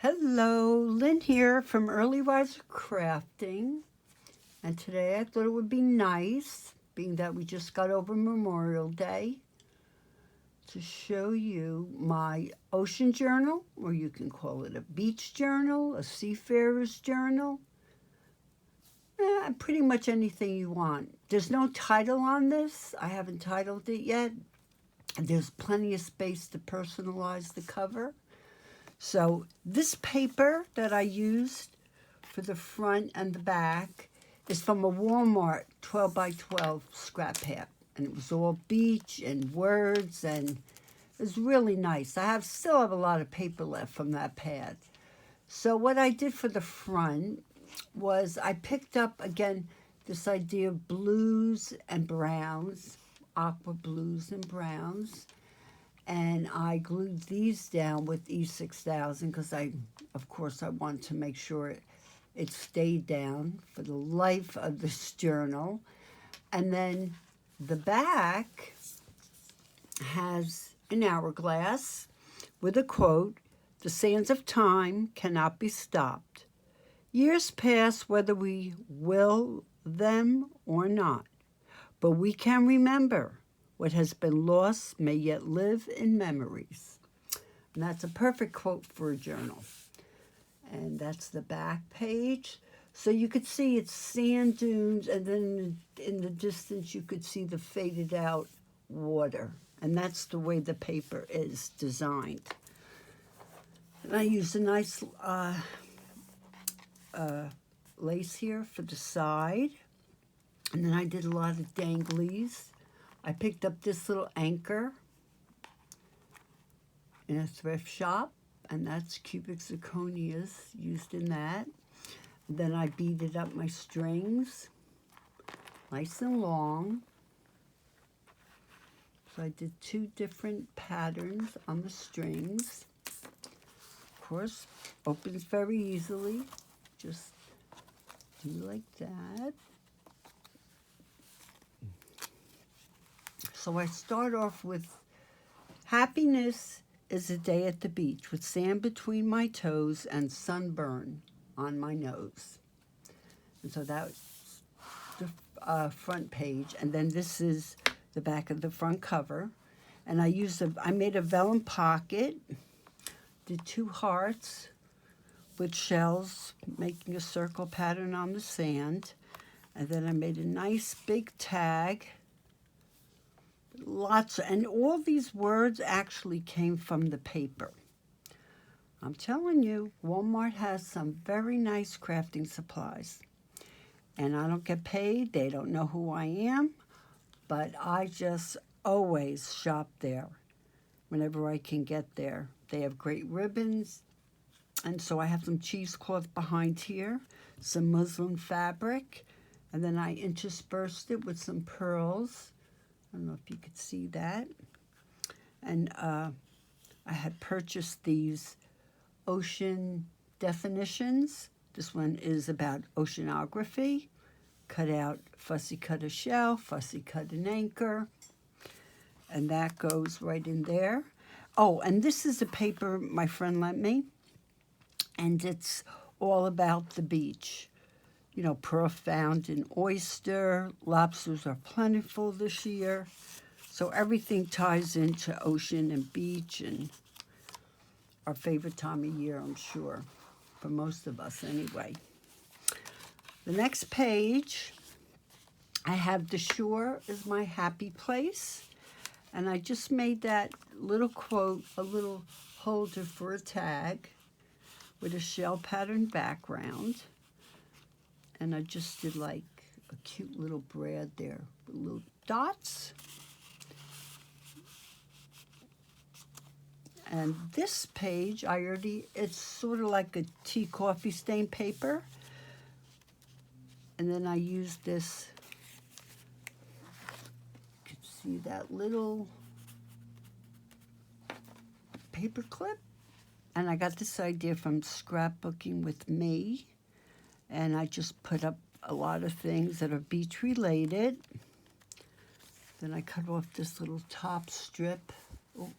Hello, Lynn here from Early Riser Crafting. And today I thought it would be nice, being that we just got over Memorial Day, to show you my ocean journal, or you can call it a beach journal, a seafarer's journal, pretty much anything you want. There's no title on this. I haven't titled it yet. There's plenty of space to personalize the cover. So this paper that I used for the front and the back is from a Walmart 12 by 12 scrap pad. And it was all beach and words, and it was really nice. I still have a lot of paper left from that pad. So what I did for the front was I picked up, again, this idea of blues and browns, aqua blues and browns. And I glued these down with E6000 because of course, I want to make sure it stayed down for the life of this journal. And then the back has an hourglass with a quote, "The sands of time cannot be stopped. Years pass whether we will them or not, but we can remember. What has been lost may yet live in memories." And that's a perfect quote for a journal. And that's the back page. So you could see it's sand dunes, and then in the distance you could see the faded out water. And that's the way the paper is designed. And I used a nice lace here for the side. And then I did a lot of danglies. I picked up this little anchor in a thrift shop, and that's cubic zirconias used in that. And then I beaded up my strings, nice and long. So I did 2 different patterns on the strings. Of course, opens very easily. Just do like that. So I start off with, "Happiness is a day at the beach with sand between my toes and sunburn on my nose." And so that's the front page. And then this is the back of the front cover. And I made a vellum pocket, did 2 hearts with shells, making a circle pattern on the sand. And then I made a nice big tag. And all these words actually came from the paper. I'm telling you, Walmart has some very nice crafting supplies. And I don't get paid. They don't know who I am. But I just always shop there whenever I can get there. They have great ribbons. And so I have some cheesecloth behind here, some muslin fabric. And then I interspersed it with some pearls. I don't know if you could see that. And I had purchased these ocean definitions. This one is about oceanography. Cut out, fussy cut a shell, fussy cut an anchor. And that goes right in there. Oh, and this is a paper my friend lent me. And it's all about the beach. You know, pearl found in oyster, lobsters are plentiful this year. So everything ties into ocean and beach, and our favorite time of year, I'm sure, for most of us anyway. The next page, I have "The shore is my happy place." And I just made that little quote, a little holder for a tag with a shell pattern background. And I just did like a cute little brad there with little dots. And this page, it's sort of like a tea coffee stain paper. And then I used this, you can see that little paper clip. And I got this idea from Scrapbooking with Me. And I just put up a lot of things that are beach related. Then I cut off this little top strip. Oh,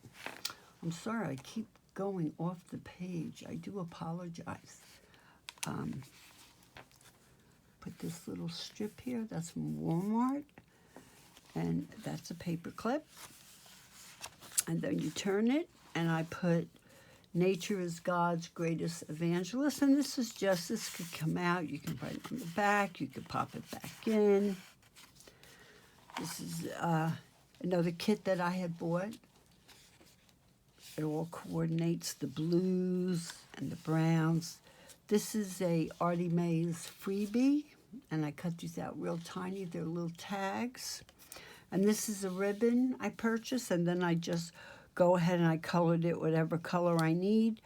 I'm sorry, I keep going off the page. I do apologize. Put this little strip here. That's from Walmart. And that's a paper clip. And then you turn it, and I put Nature is God's Greatest Evangelist. And this could come out. You can write it on the back. You could pop it back in. This is another kit that I had bought. It all coordinates the blues and the browns. This is a Artie Mays freebie, and I cut these out real tiny. They're little tags. And this is a ribbon I purchased, and then I just go ahead and I colored it whatever color I need.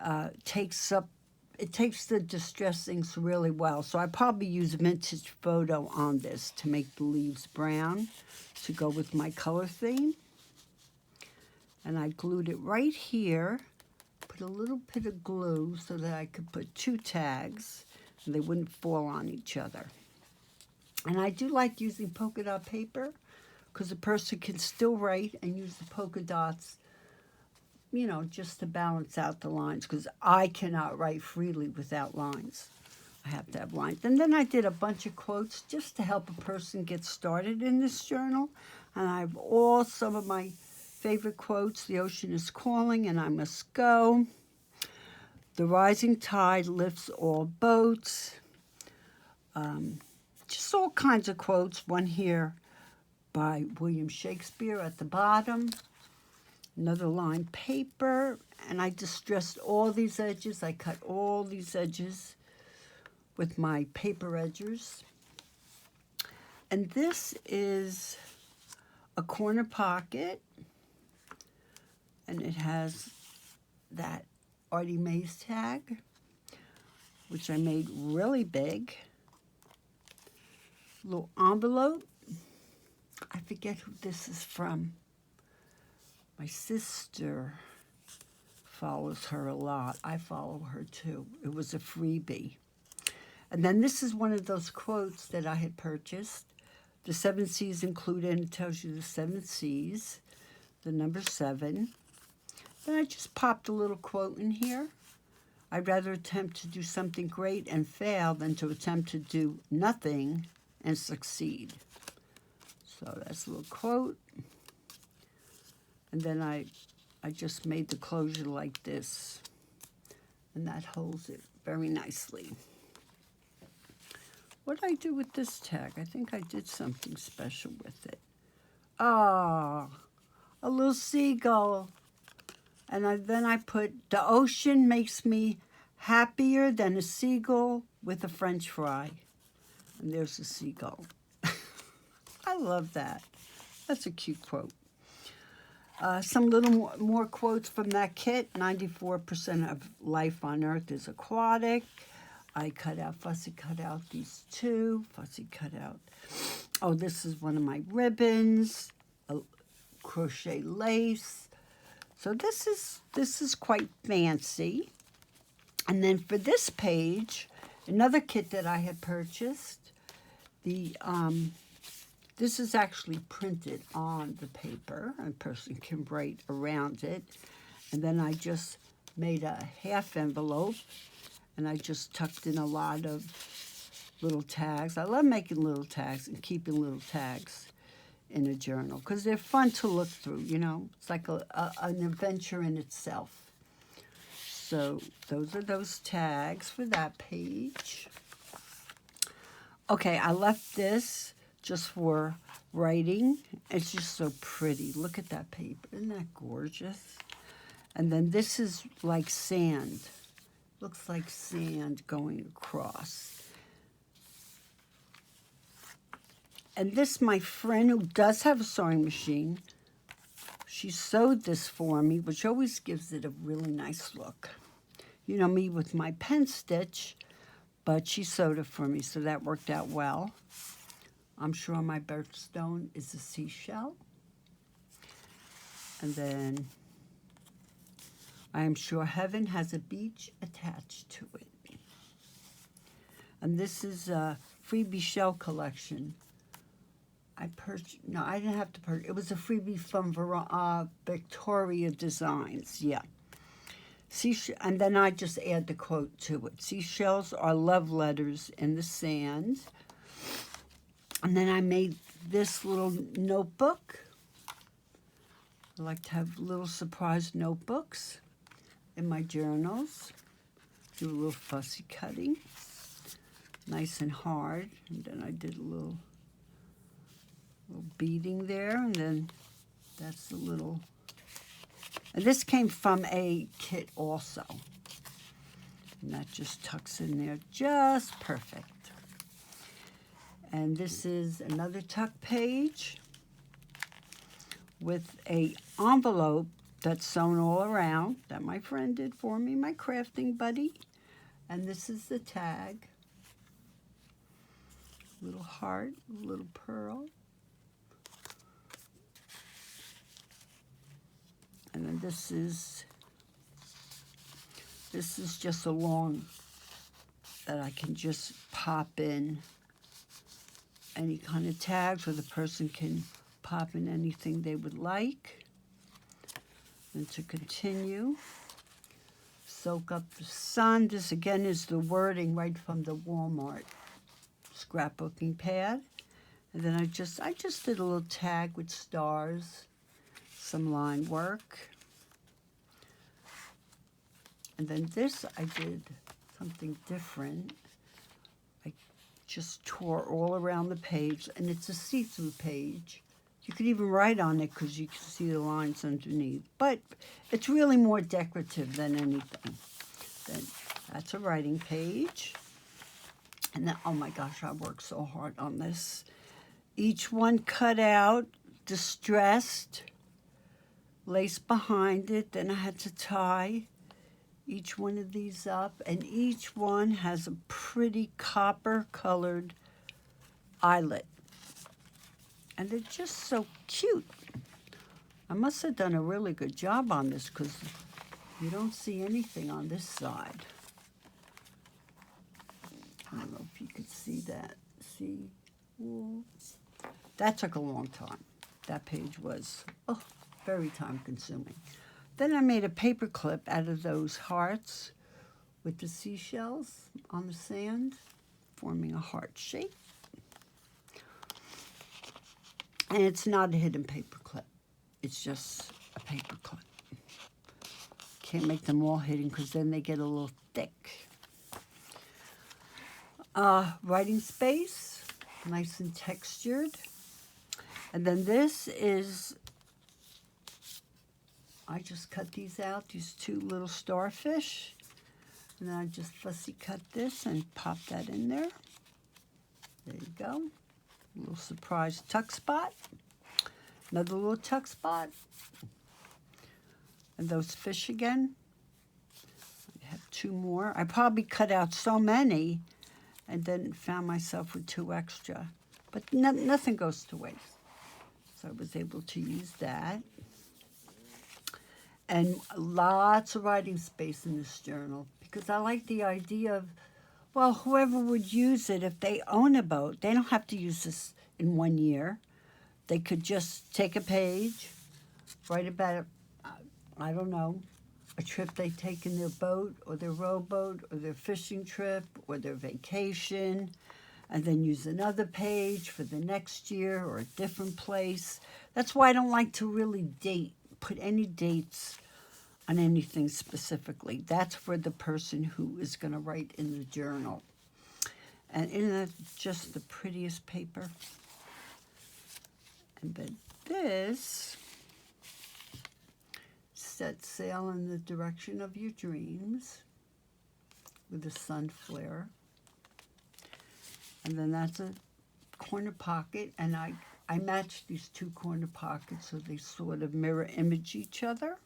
It takes the distress inks really well. So I probably use Vintage Photo on this to make the leaves brown to go with my color theme. And I glued it right here, put a little bit of glue so that I could put two tags and they wouldn't fall on each other. And I do like using polka dot paper because a person can still write and use the polka dots, you know, just to balance out the lines, because I cannot write freely without lines. I have to have lines. And then I did a bunch of quotes just to help a person get started in this journal. And I have some of my favorite quotes. The ocean is calling and I must go. The rising tide lifts all boats. Just all kinds of quotes. One here by William Shakespeare at the bottom. Another line paper. And I distressed all these edges. I cut all these edges with my paper edgers. And this is a corner pocket. And it has that Artie Mays tag, which I made really big. Little envelope. I forget who this is from. My sister follows her a lot. I follow her too. It was a freebie. And then this is one of those quotes that I had purchased. The 7 C's included, and it tells you the 7 C's, the number 7. Then I just popped a little quote in here. I'd rather attempt to do something great and fail than to attempt to do nothing and succeed. So that's a little quote. And then I just made the closure like this. And that holds it very nicely. What did I do with this tag? I think I did something special with it. Ah, a little seagull. And then I put, the ocean makes me happier than a seagull with a French fry. And there's a seagull. I love that. That's a cute quote. Some little more quotes from that kit. 94% of life on Earth is aquatic. I fussy cut out these two. Fussy cut out. Oh, this is one of my ribbons. A crochet lace. So this is quite fancy. And then for this page, another kit that I had purchased. This is actually printed on the paper. A person can write around it. And then I just made a half envelope. And I just tucked in a lot of little tags. I love making little tags and keeping little tags in a journal because they're fun to look through, you know. It's like an adventure in itself. So those are those tags for that page. Okay, I left this just for writing. It's just so pretty. Look at that paper. Isn't that gorgeous? And then this is like sand. Looks like sand going across. And this, my friend who does have a sewing machine, she sewed this for me, which always gives it a really nice look. You know me with my pen stitch, but she sewed it for me, so that worked out well. I'm sure my birthstone is a seashell. And then I am sure heaven has a beach attached to it. And this is a freebie shell collection. I didn't have to purchase. It was a freebie from Victoria Designs, yeah. And then I just add the quote to it. Seashells are love letters in the sand. And then I made this little notebook. I like to have little surprise notebooks in my journals. Do a little fussy cutting, nice and hard. And then I did a little beading there, and then that's the little. And this came from a kit also. And that just tucks in there just perfect. And this is another tuck page with a envelope that's sewn all around that my friend did for me, my crafting buddy. And this is the tag. Little heart, little pearl. And then this is just a long that I can just pop in any kind of tags, or the person can pop in anything they would like. And to continue, soak up the sun. This again is the wording right from the Walmart scrapbooking pad. And then I just did a little tag with stars, some line work. And then this, I did something different. I just tore all around the page, and it's a see-through page. You could even write on it because you can see the lines underneath. But it's really more decorative than anything. Then that's a writing page. And then, oh my gosh, I worked so hard on this. Each one cut out, distressed, lace behind it. Then I had to tie each one of these up, and each one has a pretty copper-colored eyelet. And they're just so cute. I must have done a really good job on this because you don't see anything on this side. I don't know if you could see that. See? Ooh. That took a long time. That page was very time-consuming. Then I made a paper clip out of those hearts with the seashells on the sand, forming a heart shape. And it's not a hidden paper clip. It's just a paper clip. Can't make them all hidden because then they get a little thick. Writing space, nice and textured. And then this is, I just cut these out, these two little starfish. And then I just fussy cut this and pop that in there. There you go. A little surprise tuck spot. Another little tuck spot. And those fish again. I have two more. I probably cut out so many and then found myself with two extra. But nothing goes to waste. So I was able to use that. And lots of writing space in this journal because I like the idea of, well, whoever would use it, if they own a boat, they don't have to use this in 1 year. They could just take a page, write about, I don't know, a trip they take in their boat or their rowboat or their fishing trip or their vacation, and then use another page for the next year or a different place. That's why I don't like to really put any dates on anything specifically. That's for the person who is going to write in the journal. And isn't that just the prettiest paper? And then this, set sail in the direction of your dreams with a sun flare. And then that's a corner pocket, and I matched these two corner pockets so they sort of mirror image each other.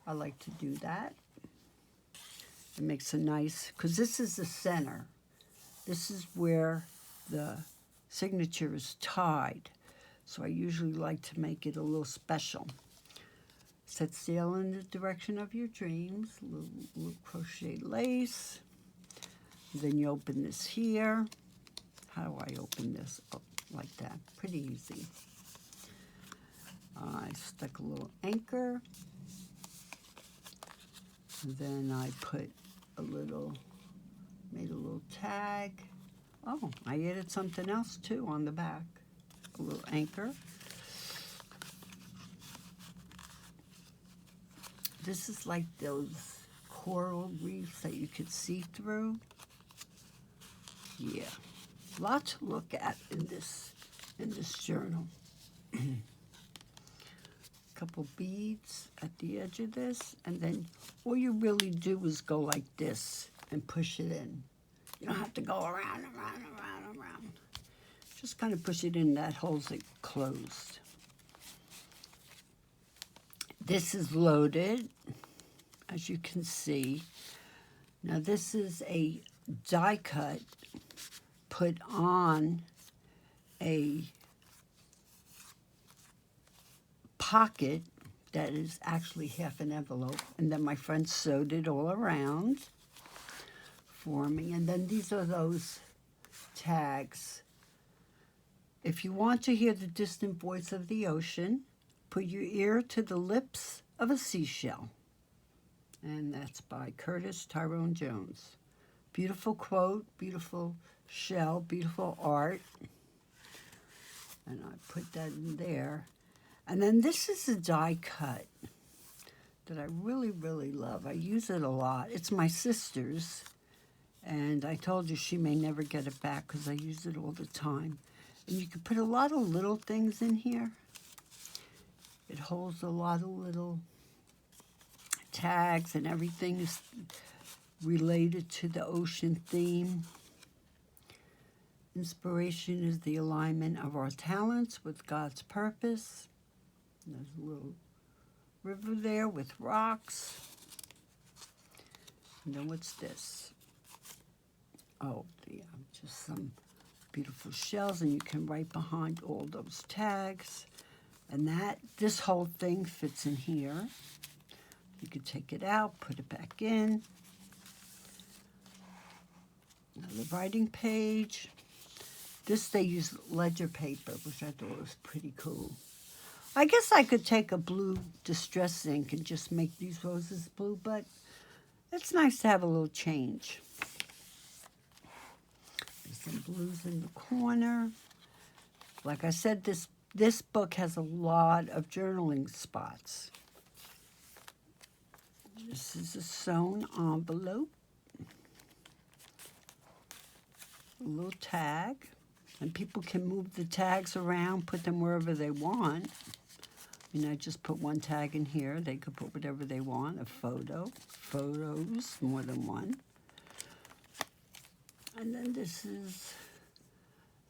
I like to do that. It makes a nice, because this is the center. This is where the signature is tied. So I usually like to make it a little special. Set sail in the direction of your dreams. Little crochet lace. Then you open this here. How do I open this? Oh, like that. Pretty easy. I stuck a little anchor. And then I put made a little tag. Oh, I added something else too on the back. A little anchor. This is like those coral reefs that you could see through. Yeah, a lot to look at in this journal. Couple beads at the edge of this, and then all you really do is go like this and push it in. You don't have to go around. Just kind of push it in, that holds it closed. This is loaded, as you can see. Now this is a die cut put on a pocket that is actually half an envelope, and then my friend sewed it all around for me. And then these are those tags. If you want to hear the distant voice of the ocean, put your ear to the lips of a seashell. And that's by Curtis Tyrone Jones. Beautiful quote, beautiful shell, beautiful art. And I put that in there. And then this is a die cut that I really, really love. I use it a lot. It's my sister's. And I told you she may never get it back because I use it all the time. And you can put a lot of little things in here. It holds a lot of little tags, and everything is related to the ocean theme. Inspiration is the alignment of our talents with God's purpose. And there's a little river there with rocks. And then what's this? Oh, yeah, just some beautiful shells, and you can write behind all those tags. And this whole thing fits in here. You could take it out, put it back in. Another writing page. This they use ledger paper, which I thought was pretty cool. I guess I could take a blue distress ink and just make these roses blue, but it's nice to have a little change. There's some blues in the corner. Like I said, this book has a lot of journaling spots. This is a sewn envelope. A little tag. And people can move the tags around, put them wherever they want. I mean, I just put one tag in here. They could put whatever they want. A photo, photos, more than one. And then this is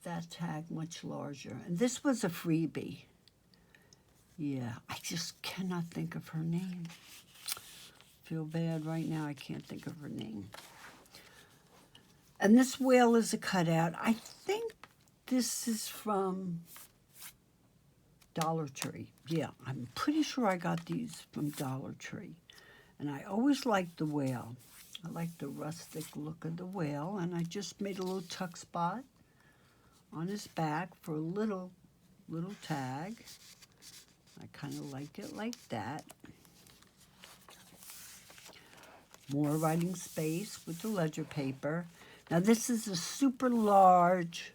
that tag, much larger. And this was a freebie. Yeah, I just cannot think of her name. Feel bad right now, I can't think of her name. And this whale is a cutout. I think this is from Dollar Tree. Yeah, I'm pretty sure I got these from Dollar Tree. And I always liked the whale. I like the rustic look of the whale. And I just made a little tuck spot on his back for a little tag. I kind of like it like that. More writing space with the ledger paper. Now this is a super large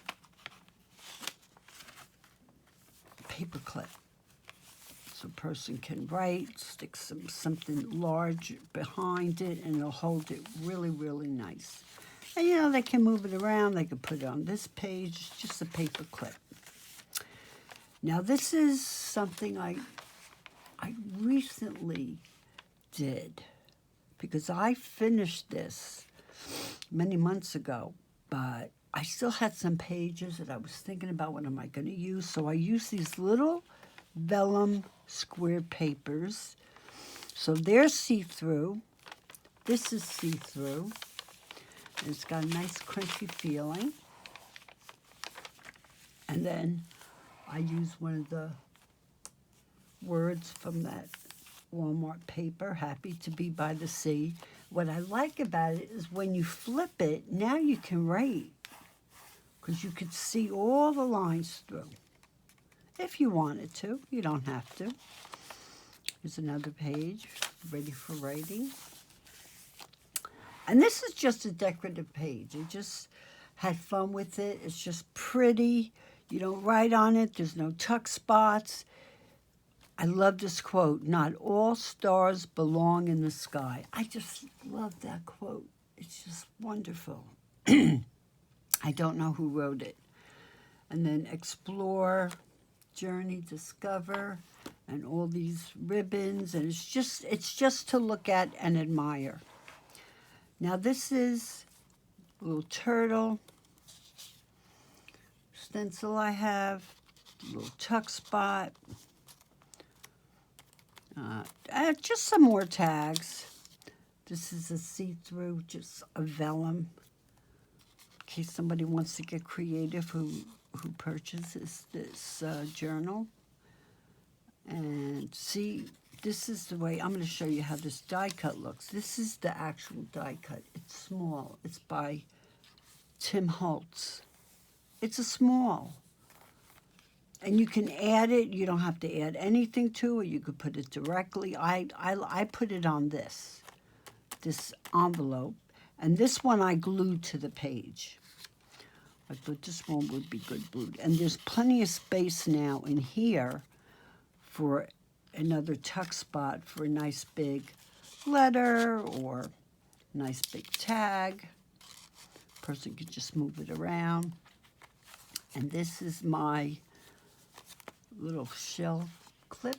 paper clip. So a person can write, stick something large behind it, and it'll hold it really, really nice. And you know, they can move it around. They can put it on this page. It's just a paper clip. Now this is something I recently did, because I finished this many months ago, but I still had some pages that I was thinking about what am I going to use. So I used these little vellum square papers. So they're see-through. This is see-through. It's got a nice crunchy feeling. And then I use one of the words from that Walmart paper, Happy to Be by the Sea. What I like about it is when you flip it, now you can write, because you could see all the lines through. If you wanted to, you don't have to. Here's another page, ready for writing. And this is just a decorative page. I just had fun with it. It's just pretty. You don't write on it. There's no tuck spots. I love this quote, "Not all stars belong in the sky." I just love that quote. It's just wonderful. I don't know who wrote it. And then explore, journey, discover, and all these ribbons. And it's just to look at and admire. Now this is a little turtle stencil I have, a little tuck spot. Just some more tags. This is a see-through, just a vellum, in case somebody wants to get creative who purchases this journal. And see, this is the way, I'm going to show you how this die cut looks. This is the actual die cut. It's small. It's by Tim Holtz. It's a small. And you can add it. You don't have to add anything to it. You could put it directly. I put it on this envelope. And this one I glued to the page. I thought this one would be good glued. And there's plenty of space now in here for another tuck spot for a nice big letter or nice big tag. Person could just move it around. And this is my little shelf clip.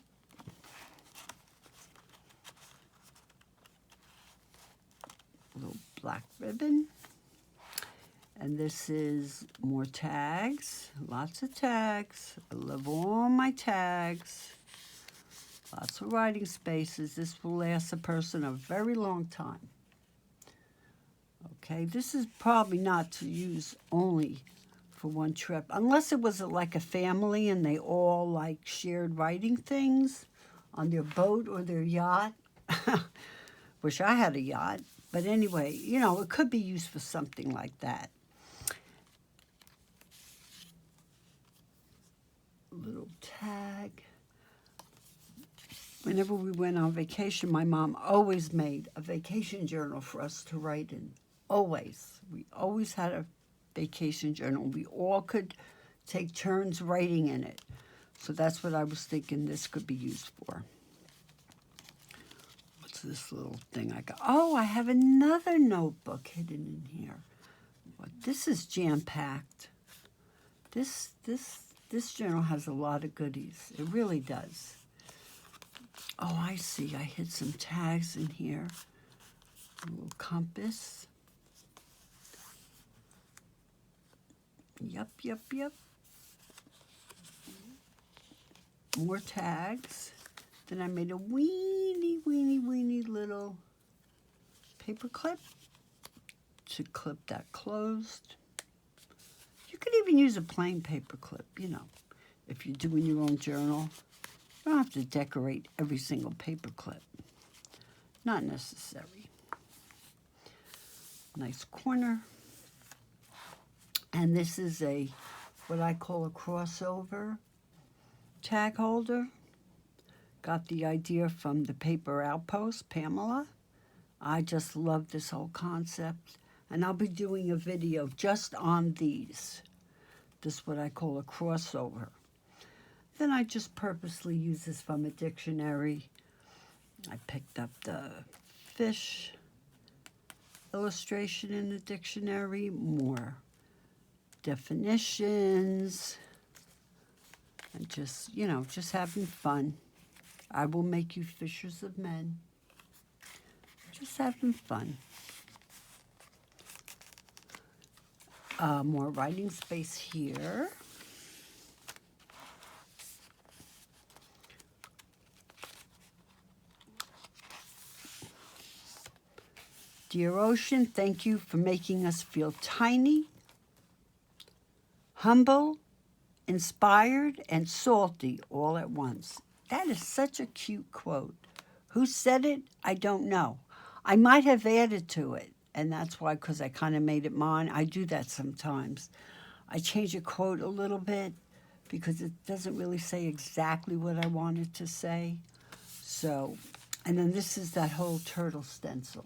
Little black ribbon. And this is more tags, lots of tags. I love all my tags. Lots of writing spaces. This will last a person a very long time. Okay, this is probably not to use only for one trip, unless it was like a family and they all like shared writing things on their boat or their yacht. Wish I had a yacht. But anyway, you know, it could be used for something like that. Little tag. Whenever we went on vacation, my mom always made a vacation journal for us to write in. Always. We always had a vacation journal. We all could take turns writing in it. So that's what I was thinking this could be used for. What's this little thing I got? Oh, I have another notebook hidden in here. But this is jam-packed. This journal has a lot of goodies. It really does. Oh, I see. I hid some tags in here. A little compass. Yep. More tags. Then I made a weeny little paper clip to clip that closed. You could even use a plain paper clip, you know, if you're doing your own journal. You don't have to decorate every single paper clip. Not necessary. Nice corner. And this is what I call a crossover tag holder. Got the idea from the Paper Outpost, Pamela. I just love this whole concept. And I'll be doing a video just on these. This is what I call a crossover. Then I just purposely use this from a dictionary. I picked up the fish illustration in the dictionary, more definitions, and just, you know, just having fun. I will make you fishers of men. Just having fun. More writing space here. Dear Ocean, thank you for making us feel tiny, humble, inspired, and salty all at once. That is such a cute quote. Who said it? I don't know. I might have added to it, and that's why, because I kind of made it mine. I do that sometimes. I change a quote a little bit because it doesn't really say exactly what I wanted to say. So, and then this is that whole turtle stencil.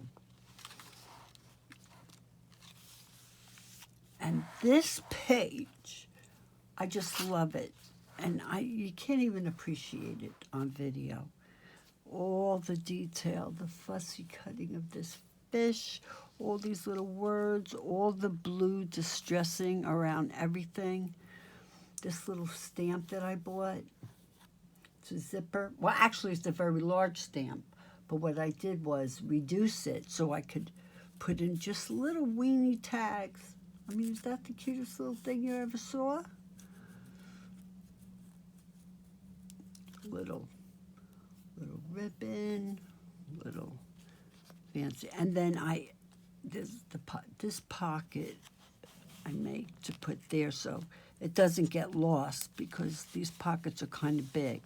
And this page, I just love it. And you can't even appreciate it on video. All the detail, the fussy cutting of this fish, all these little words, all the blue distressing around everything. This little stamp that I bought, it's a zipper. Well, actually, it's a very large stamp. But what I did was reduce it so I could put in just little weeny tags. I mean, is that the cutest little thing you ever saw? Little ribbon, little fancy. And then this pocket I make to put there so it doesn't get lost, because these pockets are kind of big.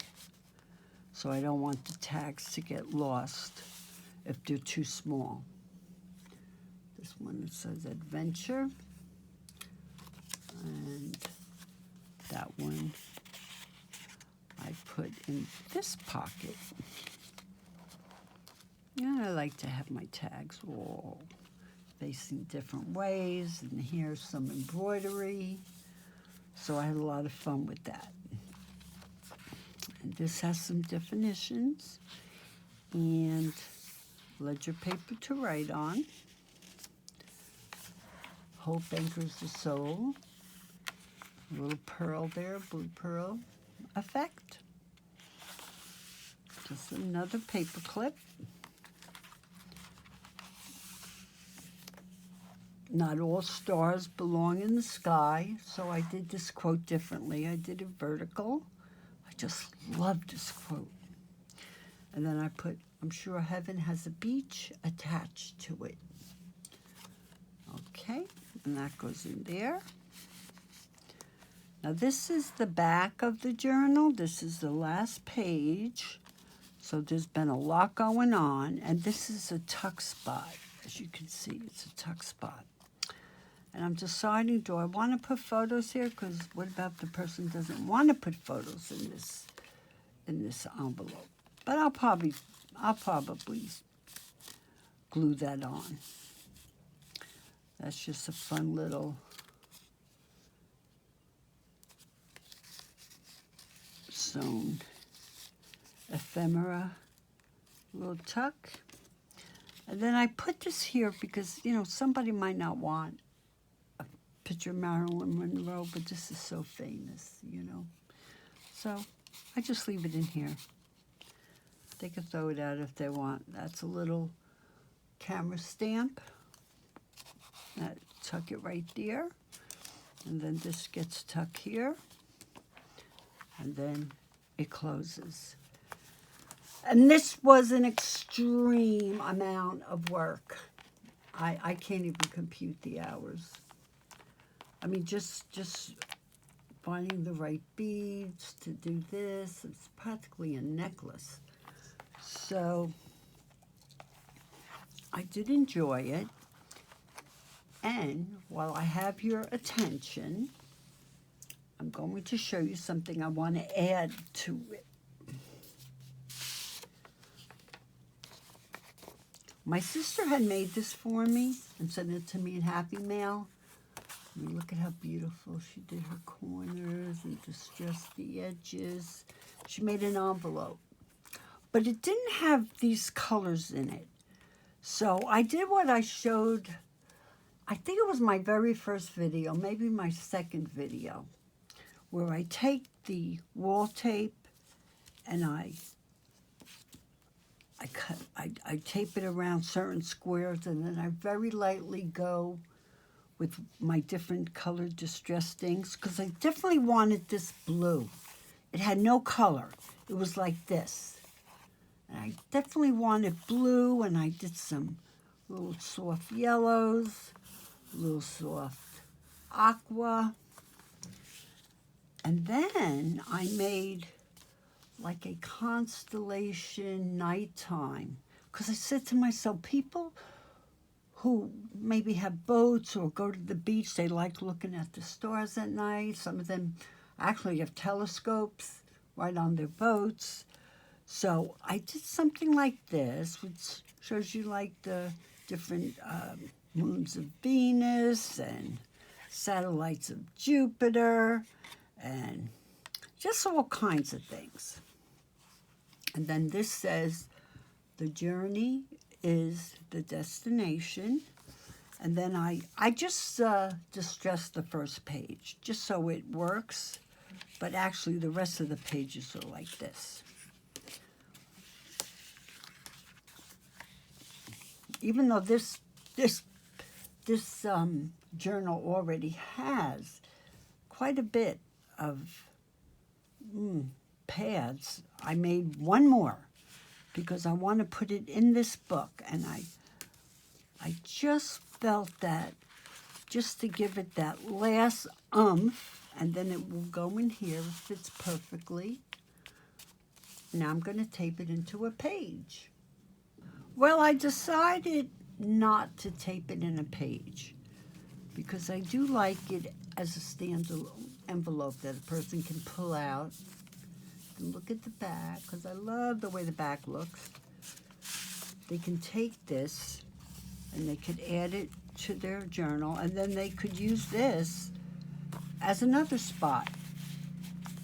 So I don't want the tags to get lost if they're too small. This one, it says adventure. And that one I put in this pocket. Yeah, I like to have my tags all facing different ways. And here's some embroidery. So I had a lot of fun with that. And this has some definitions and ledger paper to write on. Hope anchors the soul. A little pearl there, blue pearl effect. Just another paper clip. Not all stars belong in the sky, so I did this quote differently. I did it vertical. I just love this quote. And then I put, I'm sure heaven has a beach attached to it. Okay, and that goes in there. Now this is the back of the journal. This is the last page. So there's been a lot going on, and this is a tuck spot. As you can see, it's a tuck spot. And I'm deciding, do I want to put photos here? Because what about if the person doesn't want to put photos in this envelope? But I'll probably glue that on. That's just a fun little sewn ephemera, little tuck. And then I put this here because, you know, somebody might not want a picture of Marilyn Monroe, but this is so famous, you know. So I just leave it in here. They can throw it out if they want. That's a little camera stamp. Tuck it right there. And then this gets tucked here. And then it closes. And this was an extreme amount of work. I can't even compute the hours. I mean, just finding the right beads to do this. It's practically a necklace. So I did enjoy it. And while I have your attention, I'm going to show you something I want to add to it. My sister had made this for me and sent it to me in Happy Mail. I mean, look at how beautiful she did her corners and distressed the edges. She made an envelope. But it didn't have these colors in it. So I did what I showed, I think it was my very first video, maybe my second video, where I take the wall tape and I tape it around certain squares, and then I very lightly go with my different colored distress things, because I definitely wanted this blue. It had no color. It was like this. And I definitely wanted blue, and I did some little soft yellows, a little soft aqua. And then I made like a constellation nighttime. Because I said to myself, people who maybe have boats or go to the beach, they like looking at the stars at night. Some of them actually have telescopes right on their boats. So I did something like this, which shows you like the different moons of Venus and satellites of Jupiter, and just all kinds of things. And then this says, the journey is the destination. And then I just distressed the first page, just so it works. But actually, the rest of the pages are like this. Even though this journal already has quite a bit of pads, I made one more because I want to put it in this book, and I just felt that just to give it that last and then it will go in here. It fits perfectly. Now I'm going to tape it into a page. Well, I decided not to tape it in a page because I do like it as a standalone envelope that a person can pull out and look at the back, because I love the way the back looks. They can take this and they could add it to their journal, and then they could use this as another spot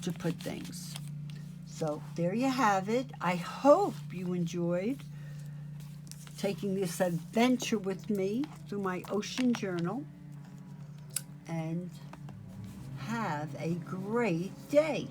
to put things. So there you have it. I hope you enjoyed taking this adventure with me through my ocean journal, and have a great day.